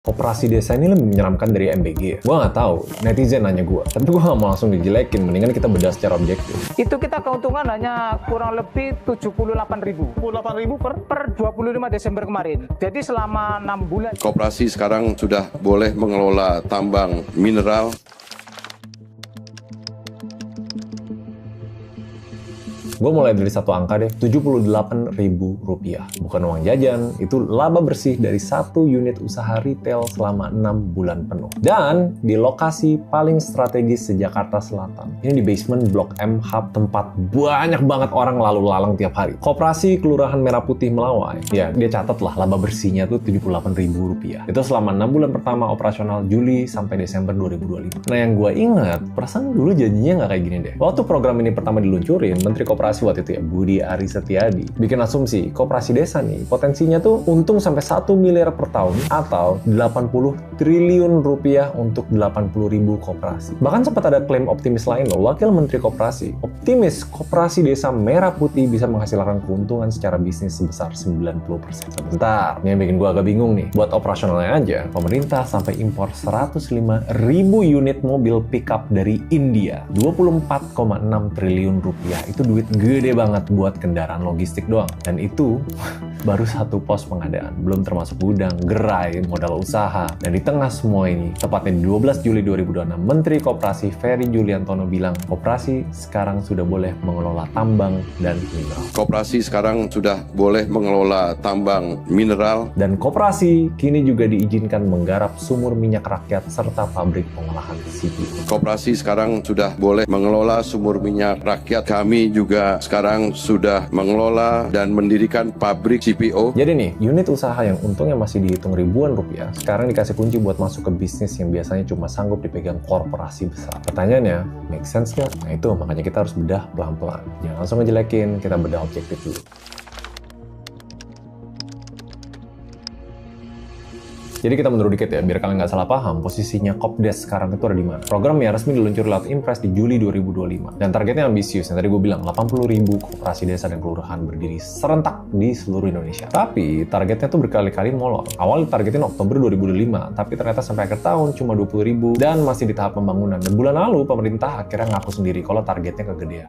Koperasi desa ini lebih menyeramkan dari MBG ya? Gue nggak tahu, netizen nanya gue. Tapi gue nggak mau langsung dijelekin, mendingan kita bedah secara objektif. Itu kita keuntungan hanya kurang lebih 78.000. 78.000 per 25 Desember kemarin. Jadi selama 6 bulan. Koperasi sekarang sudah boleh mengelola tambang mineral. Gue mulai dari satu angka deh, Rp78.000. Bukan uang jajan, itu laba bersih dari satu unit usaha retail selama 6 bulan penuh. Dan di lokasi paling strategis se-Jakarta Selatan. Ini di basement Blok M Hub, tempat banyak banget orang lalu lalang tiap hari. Koperasi Kelurahan Merah Putih Melawai, ya dia catat lah laba bersihnya tuh Rp78.000. Itu selama 6 bulan pertama operasional Juli sampai Desember 2025. Nah yang gue ingat, perasaan dulu janjinya nggak kayak gini deh. Waktu program ini pertama diluncurin, Menteri Koperasi waktu itu ya, Budi Ari Setiadi, bikin asumsi koperasi desa nih potensinya tuh untung sampai 1 miliar per tahun atau 80 triliun rupiah untuk 80.000 koperasi. Bahkan sempat ada klaim optimis lain loh, Wakil Menteri Koperasi optimis koperasi desa Merah Putih bisa menghasilkan keuntungan secara bisnis sebesar 90%. Sebentar, ini yang bikin gua agak bingung nih. Buat operasionalnya aja, pemerintah sampai impor 105.000 unit mobil pickup dari India. 24,6 triliun rupiah. Itu duit gede banget buat kendaraan logistik doang. Dan itu baru satu pos pengadaan. Belum termasuk gudang, gerai, modal usaha. Dan di tengah semua ini, tepatnya di 12 Juli 2026, Menteri Koperasi Ferry Juliantono bilang, koperasi sekarang sudah boleh mengelola tambang dan mineral. Koperasi sekarang sudah boleh mengelola tambang mineral. Dan koperasi kini juga diizinkan menggarap sumur minyak rakyat serta pabrik pengolahan CPO. Koperasi sekarang sudah boleh mengelola sumur minyak rakyat. Kami juga sekarang sudah mengelola dan mendirikan pabrik CPO. Jadi nih, unit usaha yang untungnya masih dihitung ribuan rupiah, sekarang dikasih kunci buat masuk ke bisnis yang biasanya cuma sanggup dipegang korporasi besar. Pertanyaannya, make sense nggak? Nah itu, makanya kita harus bedah pelan-pelan. Jangan langsung ngejelekin, kita bedah objektif dulu. Jadi kita mundur dikit ya, biar kalian nggak salah paham, posisinya Kopdes sekarang itu ada di mana. Program yang resmi diluncur lewat Impres di Juli 2025. Dan targetnya ambisius, yang tadi gue bilang 80.000 koperasi desa dan kelurahan berdiri serentak di seluruh Indonesia. Tapi targetnya tuh berkali-kali molor. Awal ditargetin Oktober 2025, tapi ternyata sampai akhir tahun cuma 20.000 dan masih di tahap pembangunan. Dan bulan lalu pemerintah akhirnya ngaku sendiri kalau targetnya kegedean.